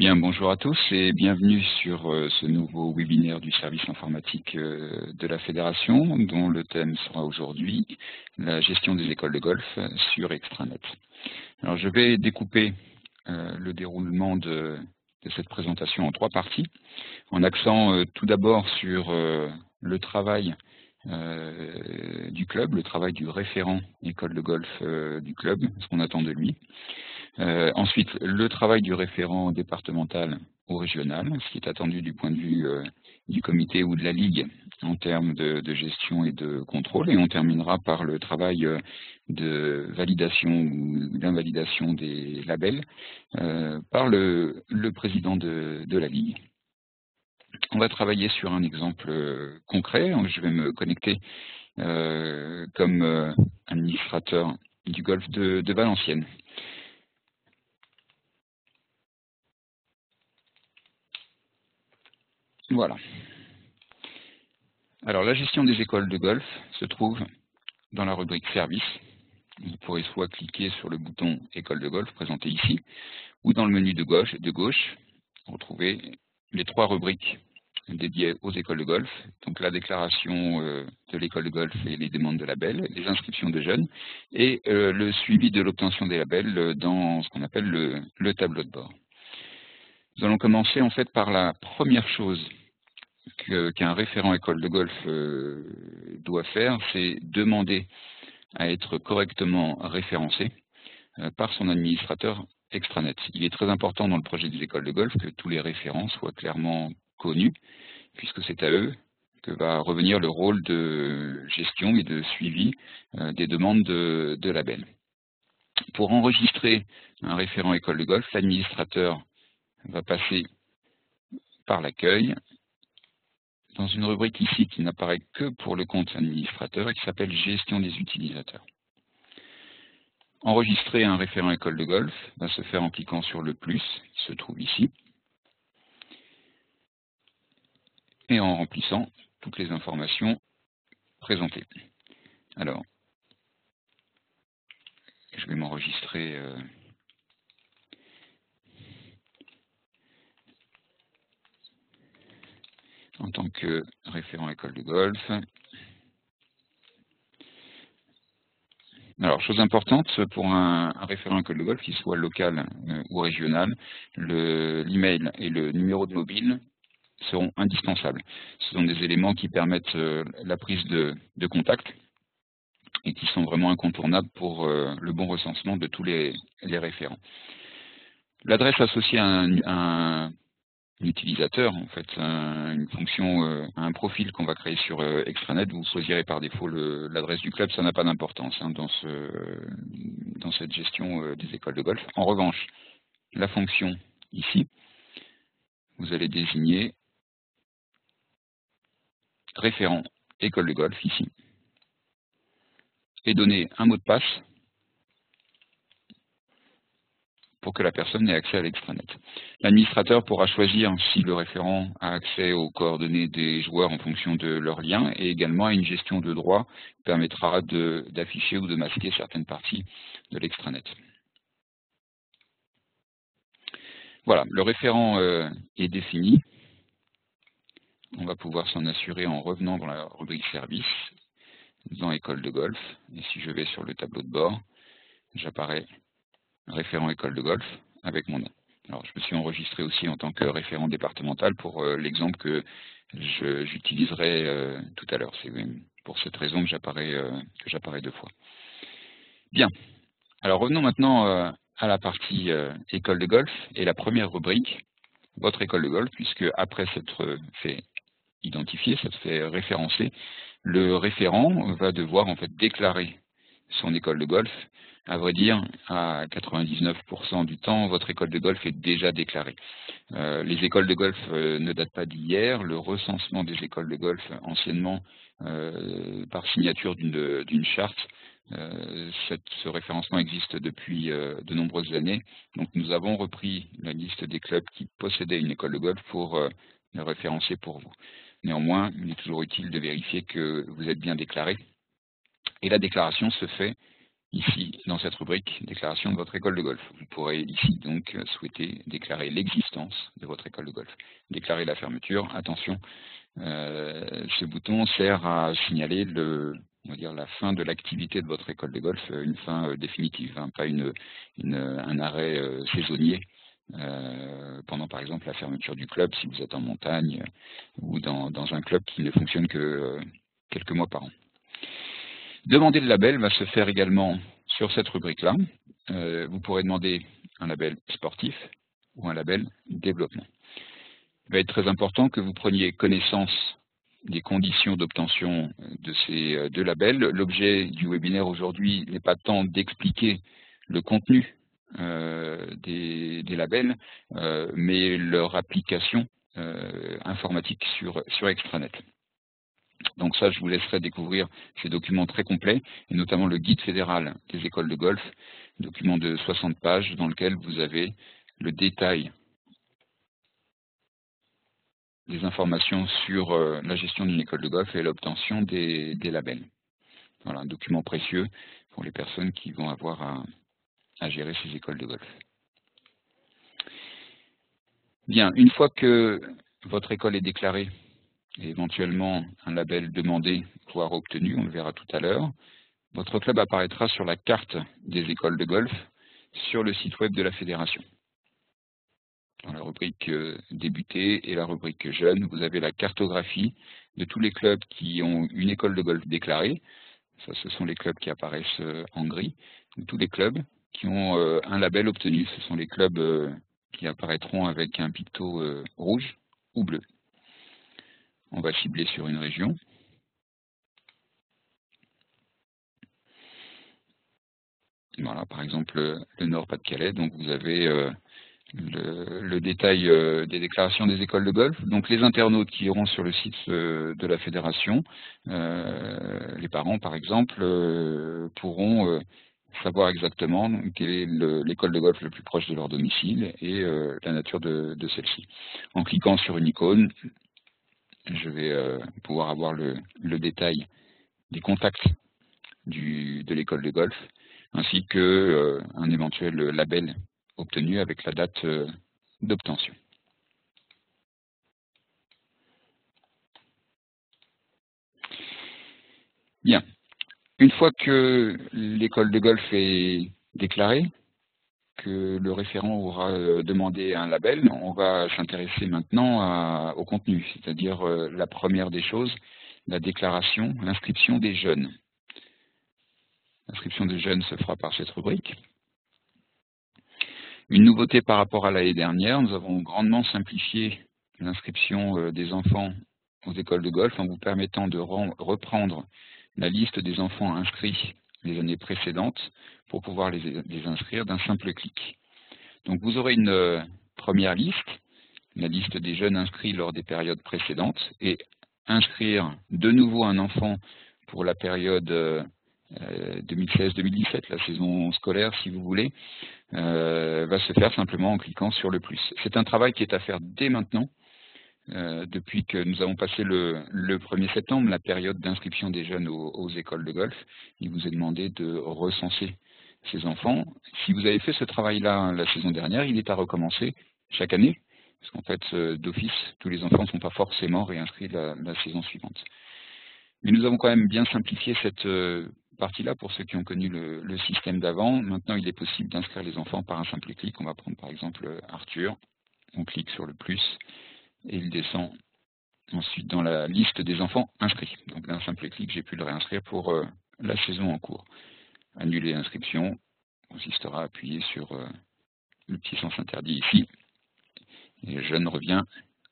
Bien, bonjour à tous et bienvenue sur ce nouveau webinaire du service informatique de la Fédération, dont le thème sera aujourd'hui la gestion des écoles de golf sur Extranet. Alors je vais découper le déroulement de cette présentation en trois parties, en axant tout d'abord sur le travail du club, le travail du référent école de golf du club, ce qu'on attend de lui. Ensuite, le travail du référent départemental ou régional, ce qui est attendu du point de vue du comité ou de la ligue en termes de gestion et de contrôle. Et on terminera par le travail de validation ou d'invalidation des labels par le président de la ligue. On va travailler sur un exemple concret. Je vais me connecter comme administrateur du golf de Valenciennes. Voilà. Alors, la gestion des écoles de golf se trouve dans la rubrique Service. Vous pourrez soit cliquer sur le bouton École de golf présenté ici, ou dans le menu de gauche, retrouver les trois rubriques dédiées aux écoles de golf. Donc la déclaration de l'école de golf et les demandes de labels, les inscriptions de jeunes, et le suivi de l'obtention des labels dans ce qu'on appelle le tableau de bord. Nous allons commencer en fait par la première chose qu'un référent école de golf doit faire, c'est demander à être correctement référencé par son administrateur extranet. Il est très important dans le projet des écoles de golf que tous les référents soient clairement connus, puisque c'est à eux que va revenir le rôle de gestion et de suivi des demandes de labels. Pour enregistrer un référent école de golf, l'administrateur va passer par l'accueil, dans une rubrique ici qui n'apparaît que pour le compte administrateur et qui s'appelle Gestion des utilisateurs. Enregistrer un référent école de golf va se faire en cliquant sur le plus qui se trouve ici et en remplissant toutes les informations présentées. Alors, je vais m'enregistrer en tant que référent école de golf. Alors, chose importante, pour un référent école de golf, qu'il soit local ou régional, l'email et le numéro de mobile seront indispensables. Ce sont des éléments qui permettent la prise de contact et qui sont vraiment incontournables pour le bon recensement de tous les référents. L'adresse associée à un utilisateur, en fait, une fonction, un profil qu'on va créer sur Extranet, vous choisirez par défaut l'adresse du club, ça n'a pas d'importance dans cette gestion des écoles de golf. En revanche, la fonction ici, vous allez désigner référent école de golf ici et donner un mot de passe pour que la personne ait accès à l'extranet. L'administrateur pourra choisir si le référent a accès aux coordonnées des joueurs en fonction de leur lien et également à une gestion de droits qui permettra d'afficher ou de masquer certaines parties de l'extranet. Voilà, le référent est défini. On va pouvoir s'en assurer en revenant dans la rubrique service, dans école de golf. Et si je vais sur le tableau de bord, j'apparais référent école de golf avec mon nom. Alors, je me suis enregistré aussi en tant que référent départemental pour l'exemple que j'utiliserai tout à l'heure. C'est pour cette raison que j'apparais deux fois. Bien. Alors, revenons maintenant à la partie école de golf et la première rubrique, votre école de golf, puisque après s'être fait identifier, s'être fait référencer, le référent va devoir en fait déclarer son école de golf. À vrai dire, à 99% du temps, votre école de golf est déjà déclarée. Les écoles de golf ne datent pas d'hier. Le recensement des écoles de golf, anciennement, par signature d'une charte, ce référencement existe depuis de nombreuses années. Donc nous avons repris la liste des clubs qui possédaient une école de golf pour le référencer pour vous. Néanmoins, il est toujours utile de vérifier que vous êtes bien déclaré. Et la déclaration se fait ici, dans cette rubrique, déclaration de votre école de golf. Vous pourrez ici donc souhaiter déclarer l'existence de votre école de golf. Déclarer la fermeture, attention, ce bouton sert à signaler on va dire la fin de l'activité de votre école de golf, une fin définitive, hein, pas un arrêt saisonnier pendant par exemple la fermeture du club si vous êtes en montagne ou dans un club qui ne fonctionne que quelques mois par an. Demander le label va se faire également sur cette rubrique-là. Vous pourrez demander un label sportif ou un label développement. Il va être très important que vous preniez connaissance des conditions d'obtention de ces deux labels. L'objet du webinaire aujourd'hui n'est pas tant d'expliquer le contenu des labels, mais leur application informatique sur extranet. Donc ça, je vous laisserai découvrir ces documents très complets, et notamment le guide fédéral des écoles de golf, document de 60 pages dans lequel vous avez le détail des informations sur la gestion d'une école de golf et l'obtention des labels. Voilà, un document précieux pour les personnes qui vont avoir à gérer ces écoles de golf. Bien, une fois que votre école est déclarée, et éventuellement un label demandé, voire obtenu, on le verra tout à l'heure, votre club apparaîtra sur la carte des écoles de golf sur le site web de la fédération. Dans la rubrique débuter et la rubrique jeunes, vous avez la cartographie de tous les clubs qui ont une école de golf déclarée. Ça, ce sont les clubs qui apparaissent en gris. Tous les clubs qui ont un label obtenu, ce sont les clubs qui apparaîtront avec un picto rouge ou bleu. On va cibler sur une région. Voilà, par exemple le Nord-Pas-de-Calais. Donc vous avez le détail des déclarations des écoles de golf. Donc les internautes qui iront sur le site de la fédération, les parents par exemple, pourront savoir exactement quelle est l'école de golf le plus proche de leur domicile et la nature de celle-ci. En cliquant sur une icône, je vais pouvoir avoir le détail des contacts de l'école de golf, ainsi que un éventuel label obtenu avec la date d'obtention. Bien. Une fois que l'école de golf est déclarée, que le référent aura demandé un label, on va s'intéresser maintenant au contenu, c'est-à-dire la première des choses, la déclaration, l'inscription des jeunes. L'inscription des jeunes se fera par cette rubrique. Une nouveauté par rapport à l'année dernière, nous avons grandement simplifié l'inscription des enfants aux écoles de golf en vous permettant de reprendre la liste des enfants inscrits les années précédentes pour pouvoir les inscrire d'un simple clic. Donc vous aurez une première liste, la liste des jeunes inscrits lors des périodes précédentes, et inscrire de nouveau un enfant pour la période 2016-2017, la saison scolaire si vous voulez, va se faire simplement en cliquant sur le plus. C'est un travail qui est à faire dès maintenant, depuis que nous avons passé le 1er septembre, la période d'inscription des jeunes aux écoles de golf. Il vous est demandé de recenser ces enfants. Si vous avez fait ce travail-là la saison dernière, il est à recommencer chaque année, parce qu'en fait, d'office, tous les enfants ne sont pas forcément réinscrits la saison suivante. Mais nous avons quand même bien simplifié cette partie-là pour ceux qui ont connu le système d'avant. Maintenant, il est possible d'inscrire les enfants par un simple clic. On va prendre par exemple Arthur. On clique sur le plus et il descend ensuite dans la liste des enfants inscrits. Donc d'un simple clic, j'ai pu le réinscrire pour la saison en cours. Annuler l'inscription consistera à appuyer sur le petit sens interdit ici. Et jeune revient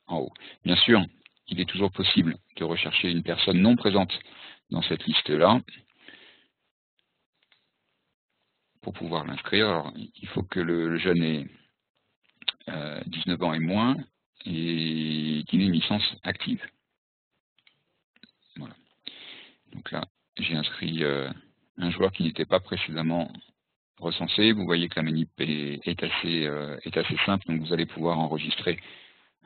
en haut. Bien sûr, il est toujours possible de rechercher une personne non présente dans cette liste-là pour pouvoir l'inscrire. Alors, il faut que le jeune ait 19 ans et moins et qu'il ait une licence active. Voilà. Donc là, j'ai inscrit un joueur qui n'était pas précédemment recensé. Vous voyez que la manip est assez simple, donc vous allez pouvoir enregistrer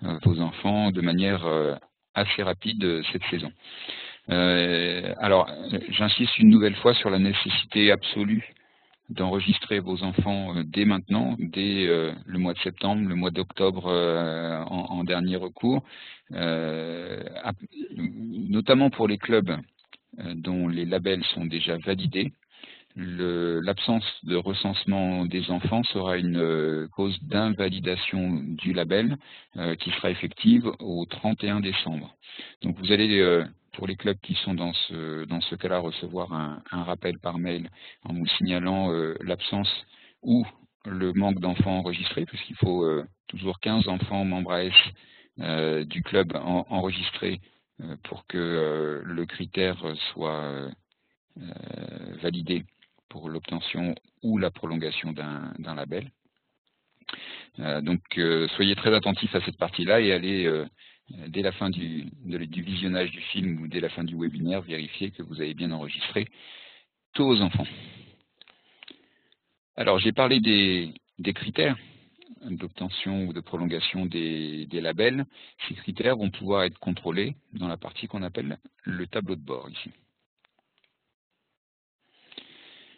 vos enfants de manière assez rapide cette saison. Alors, j'insiste une nouvelle fois sur la nécessité absolue d'enregistrer vos enfants dès maintenant, dès le mois de septembre, le mois d'octobre en dernier recours, notamment pour les clubs dont les labels sont déjà validés. L'absence de recensement des enfants sera une cause d'invalidation du label qui sera effective au 31 décembre. Donc vous allez, pour les clubs qui sont dans ce cas-là, recevoir un rappel par mail en vous signalant l'absence ou le manque d'enfants enregistrés, puisqu'il faut toujours 15 enfants membres AS du club enregistrés pour que le critère soit validé pour l'obtention ou la prolongation d'un label. Donc soyez très attentifs à cette partie-là et allez, dès la fin du visionnage du film ou dès la fin du webinaire, vérifier que vous avez bien enregistré tous vos enfants. Alors j'ai parlé des critères d'obtention ou de prolongation des labels. Ces critères vont pouvoir être contrôlés dans la partie qu'on appelle le tableau de bord ici.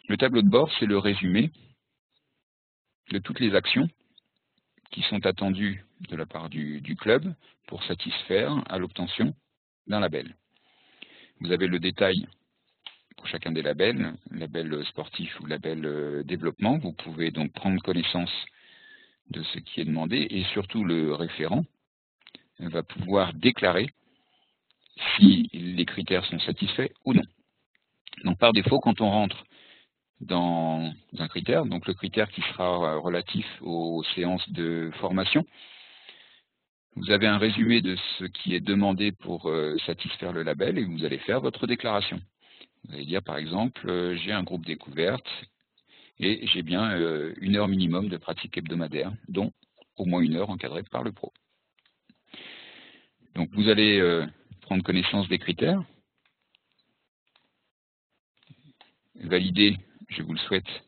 Le tableau de bord, c'est le résumé de toutes les actions qui sont attendues de la part du club pour satisfaire à l'obtention d'un label. Vous avez le détail pour chacun des labels, label sportif ou label développement. Vous pouvez donc prendre connaissance de ce qui est demandé et surtout le référent va pouvoir déclarer si les critères sont satisfaits ou non. Donc par défaut, quand on rentre dans un critère, donc le critère qui sera relatif aux séances de formation, vous avez un résumé de ce qui est demandé pour satisfaire le label et vous allez faire votre déclaration. Vous allez dire par exemple, j'ai un groupe découverte et j'ai bien 1 heure minimum de pratique hebdomadaire, dont au moins 1 heure encadrée par le pro. Donc vous allez prendre connaissance des critères, valider, je vous le souhaite,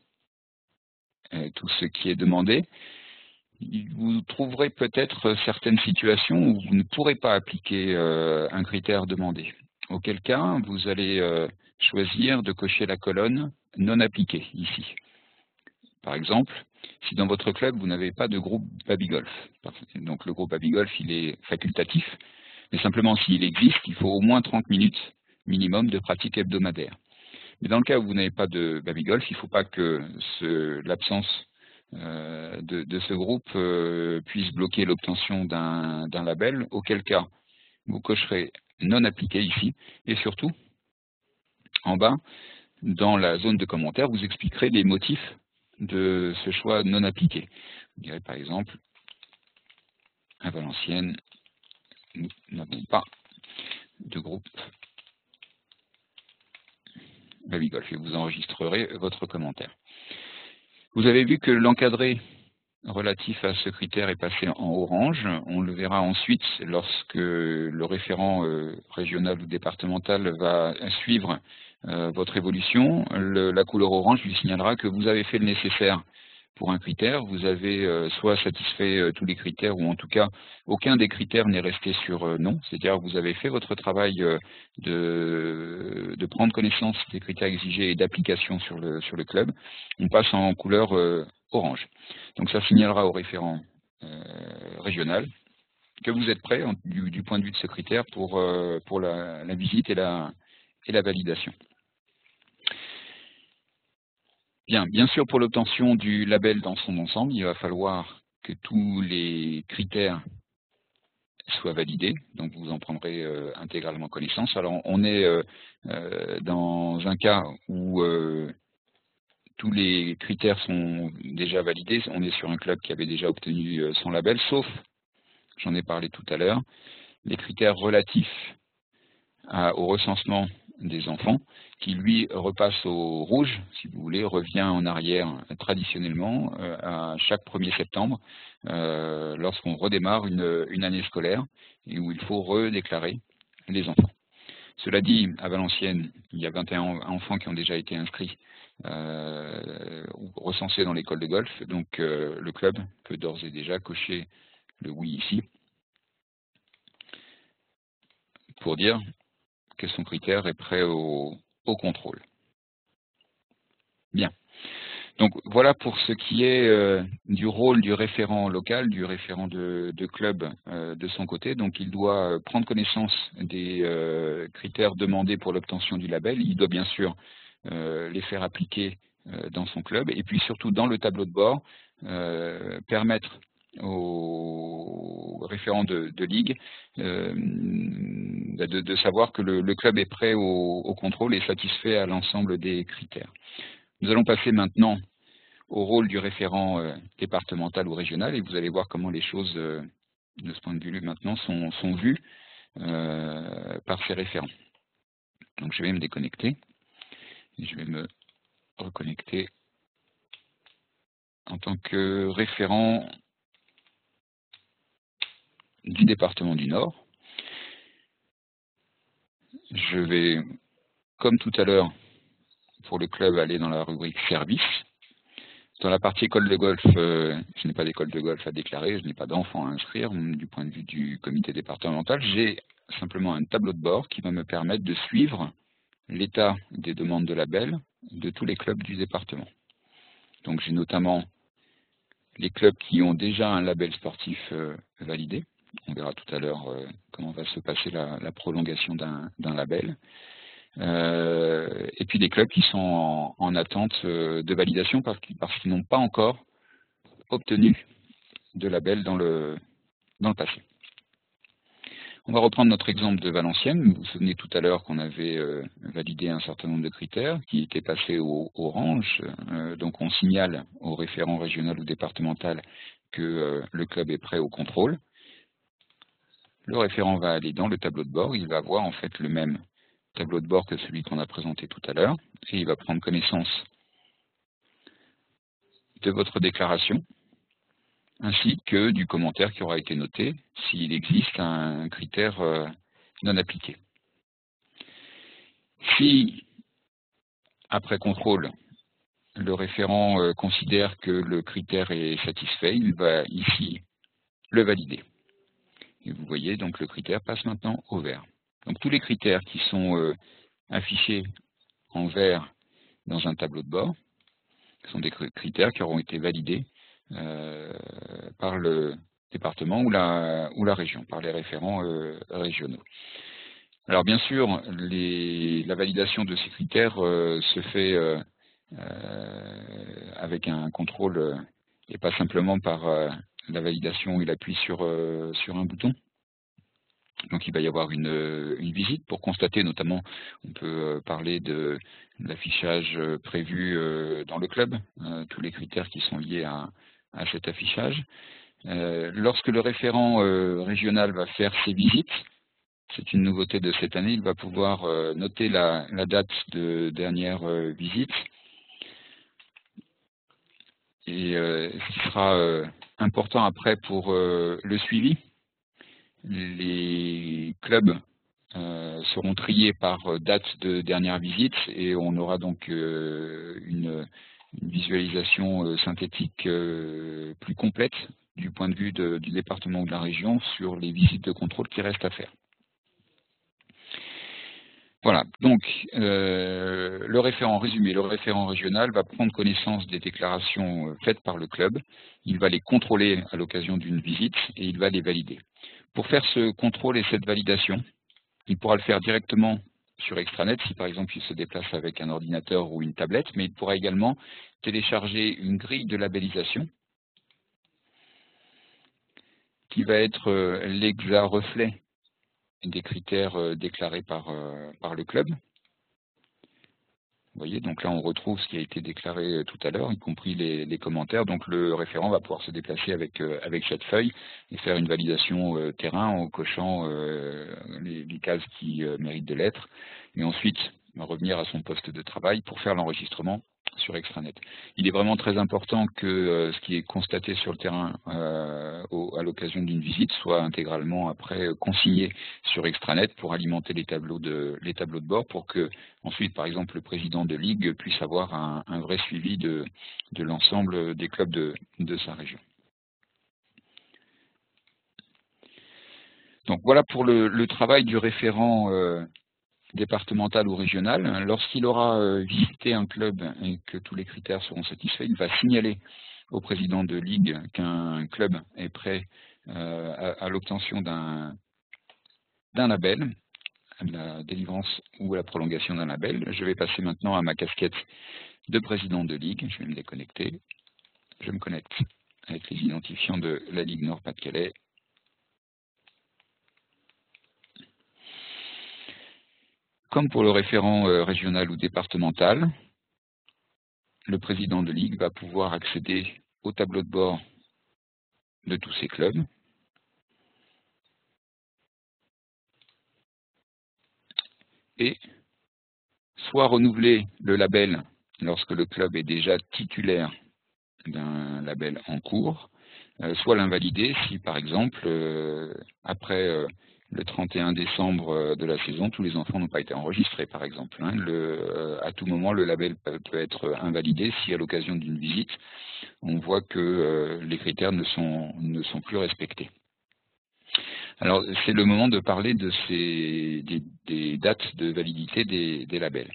tout ce qui est demandé. Vous trouverez peut-être certaines situations où vous ne pourrez pas appliquer un critère demandé. Auquel cas, vous allez choisir de cocher la colonne non appliquée ici. Par exemple, si dans votre club, vous n'avez pas de groupe Babygolf, donc le groupe Babygolf, il est facultatif, mais simplement s'il existe, il faut au moins 30 minutes minimum de pratique hebdomadaire. Mais dans le cas où vous n'avez pas de Babygolf, il ne faut pas que l'absence de ce groupe puisse bloquer l'obtention d'un label, auquel cas vous cocherez non appliqué ici, et surtout, en bas, dans la zone de commentaires, vous expliquerez les motifs de ce choix non appliqué. Vous direz par exemple, à Valenciennes, nous n'avons pas de groupe Babygolf, et vous enregistrerez votre commentaire. Vous avez vu que l'encadré relatif à ce critère est passé en orange. On le verra ensuite lorsque le référent régional ou départemental va suivre votre évolution. La couleur orange lui signalera que vous avez fait le nécessaire pour un critère. Vous avez soit satisfait tous les critères ou en tout cas aucun des critères n'est resté sur non. C'est-à-dire que vous avez fait votre travail de prendre connaissance des critères exigés et d'application sur le club. On passe en couleur orange. Donc ça signalera au référent régional que vous êtes prêt du point de vue de ce critère pour la visite et la validation. Bien sûr, pour l'obtention du label dans son ensemble, il va falloir que tous les critères soient validés, donc vous en prendrez intégralement connaissance. Alors on est dans un cas où tous les critères sont déjà validés, on est sur un club qui avait déjà obtenu son label, sauf, j'en ai parlé tout à l'heure, les critères relatifs au recensement des enfants, qui lui repasse au rouge, si vous voulez, revient en arrière traditionnellement à chaque 1er septembre, lorsqu'on redémarre une année scolaire, et où il faut redéclarer les enfants. Cela dit, à Valenciennes, il y a 21 enfants qui ont déjà été inscrits ou recensés dans l'école de golf, donc le club peut d'ores et déjà cocher le oui ici, pour dire que son critère est prêt au contrôle. Bien. Donc voilà pour ce qui est du rôle du référent local, du référent de club de son côté. Donc il doit prendre connaissance des critères demandés pour l'obtention du label. Il doit bien sûr les faire appliquer dans son club. Et puis surtout dans le tableau de bord, permettre aux référents de ligue de savoir que le club est prêt au contrôle et satisfait à l'ensemble des critères. Nous allons passer maintenant au rôle du référent départemental ou régional et vous allez voir comment les choses, de ce point de vue maintenant, sont vues par ces référents. Donc je vais me déconnecter et je vais me reconnecter en tant que référent du département du Nord. Je vais, comme tout à l'heure, pour le club, aller dans la rubrique service. Dans la partie école de golf, je n'ai pas d'école de golf à déclarer, je n'ai pas d'enfants à inscrire du point de vue du comité départemental. J'ai simplement un tableau de bord qui va me permettre de suivre l'état des demandes de label de tous les clubs du département. Donc j'ai notamment les clubs qui ont déjà un label sportif validé. On verra tout à l'heure comment va se passer la prolongation d'un label. Et puis des clubs qui sont en attente de validation parce qu'ils n'ont pas encore obtenu de label dans le passé. On va reprendre notre exemple de Valenciennes. Vous vous souvenez tout à l'heure qu'on avait validé un certain nombre de critères qui étaient passés au orange. Donc on signale au référent régional ou départemental que le club est prêt au contrôle. Le référent va aller dans le tableau de bord. Il va voir en fait le même tableau de bord que celui qu'on a présenté tout à l'heure. Et il va prendre connaissance de votre déclaration, ainsi que du commentaire qui aura été noté s'il existe un critère non appliqué. Si, après contrôle, le référent considère que le critère est satisfait, il va ici le valider. Et vous voyez, donc le critère passe maintenant au vert. Donc tous les critères qui sont affichés en vert dans un tableau de bord sont des critères qui auront été validés par le département ou la région, par les référents régionaux. Alors bien sûr, la validation de ces critères se fait avec un contrôle et pas simplement par la validation où il appuie sur un bouton. Donc il va y avoir une visite pour constater notamment, on peut parler de l'affichage prévu dans le club, tous les critères qui sont liés à cet affichage. Lorsque le référent régional va faire ses visites, c'est une nouveauté de cette année, il va pouvoir noter la date de dernière visite. Et ce qui sera important après pour le suivi, les clubs seront triés par date de dernière visite et on aura donc une visualisation synthétique plus complète du point de vue du département ou de la région sur les visites de contrôle qui restent à faire. Voilà, donc le référent résumé, le référent régional va prendre connaissance des déclarations faites par le club, il va les contrôler à l'occasion d'une visite et il va les valider. Pour faire ce contrôle et cette validation, il pourra le faire directement sur Extranet, si par exemple il se déplace avec un ordinateur ou une tablette, mais il pourra également télécharger une grille de labellisation qui va être l'exa reflet des critères déclarés par le club. Vous voyez, donc là on retrouve ce qui a été déclaré tout à l'heure, y compris les commentaires. Donc le référent va pouvoir se déplacer avec cette feuille et faire une validation terrain en cochant les cases qui méritent de l'être. Et ensuite, va revenir à son poste de travail pour faire l'enregistrement sur Extranet. Il est vraiment très important que ce qui est constaté sur le terrain à l'occasion d'une visite soit intégralement après consigné sur Extranet pour alimenter les tableaux de bord pour que ensuite, par exemple, le président de ligue puisse avoir un vrai suivi de l'ensemble des clubs de sa région. Donc voilà pour le travail du référent départemental ou régional, lorsqu'il aura visité un club et que tous les critères seront satisfaits, il va signaler au président de ligue qu'un club est prêt à l'obtention d'un label, à la délivrance ou à la prolongation d'un label. Je vais passer maintenant à ma casquette de président de ligue. Je vais me déconnecter. Je me connecte avec les identifiants de la Ligue Nord-Pas-de-Calais. Comme pour le référent régional ou départemental, le président de ligue va pouvoir accéder au tableau de bord de tous ces clubs. Et soit renouveler le label lorsque le club est déjà titulaire d'un label en cours, soit l'invalider si, par exemple, après le 31 décembre de la saison, tous les enfants n'ont pas été enregistrés, par exemple. À tout moment, le label peut être invalidé si, à l'occasion d'une visite, on voit que les critères ne sont plus respectés. Alors, c'est le moment de parler de des dates de validité des labels.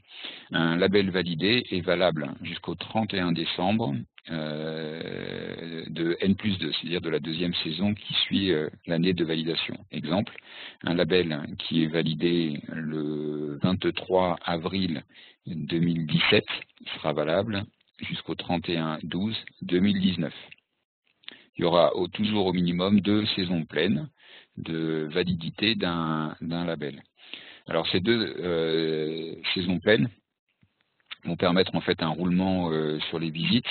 Un label validé est valable jusqu'au 31 décembre de N+2, c'est-à-dire de la deuxième saison qui suit l'année de validation. Exemple, un label qui est validé le 23 avril 2017 sera valable jusqu'au 31/12/2019. Il y aura toujours au minimum 2 saisons pleines de validité d'un label. Alors ces 2 saisons pleines vont permettre en fait un roulement sur les visites.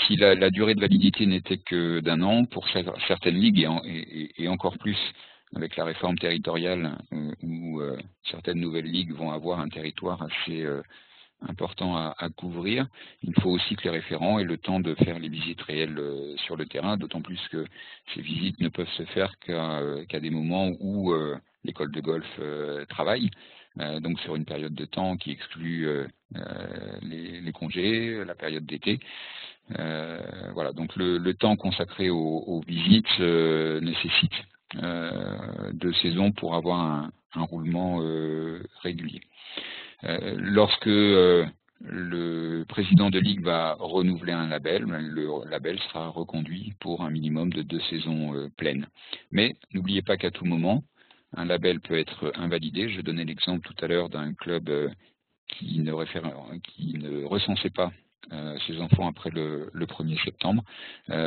Si la durée de validité n'était que d'1 an, pour certaines ligues et encore plus avec la réforme territoriale où certaines nouvelles ligues vont avoir un territoire assez important à couvrir, il faut aussi que les référents aient le temps de faire les visites réelles sur le terrain, d'autant plus que ces visites ne peuvent se faire qu'à des moments où l'école de golf travaille, donc sur une période de temps qui exclut les congés, la période d'été. Voilà, donc le temps consacré aux visites nécessite 2 saisons pour avoir un roulement régulier. Lorsque le président de ligue va renouveler un label, le label sera reconduit pour un minimum de 2 saisons pleines. Mais n'oubliez pas qu'à tout moment, un label peut être invalidé. Je donnais l'exemple tout à l'heure d'un club qui ne recensait pas ses enfants après le 1er septembre,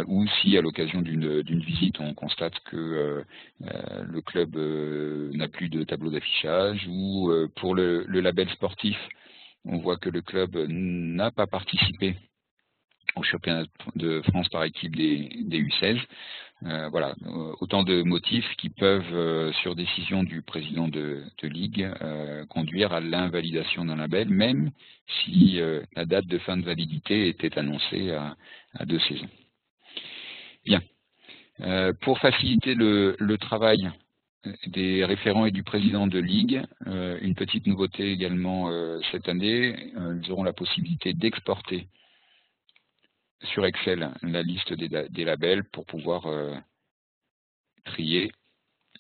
ou si à l'occasion d'une visite on constate que le club n'a plus de tableau d'affichage, ou pour le label sportif, on voit que le club n'a pas participé au championnat de France par équipe des U16. Voilà, autant de motifs qui peuvent, sur décision du président de ligue, conduire à l'invalidation d'un label, même si la date de fin de validité était annoncée à 2 saisons. Bien. Pour faciliter le travail des référents et du président de ligue, une petite nouveauté également cette année, ils auront la possibilité d'exporter sur Excel la liste des labels pour pouvoir trier,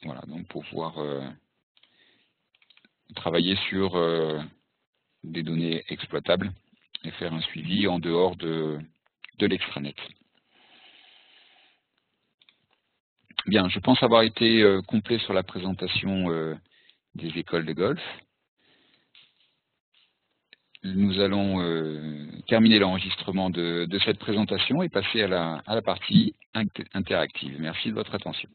voilà, donc pour pouvoir travailler sur des données exploitables et faire un suivi en dehors de l'extranet. Bien, je pense avoir été complet sur la présentation des écoles de golf. Nous allons terminer l'enregistrement de cette présentation et passer à la partie interactive. Merci de votre attention.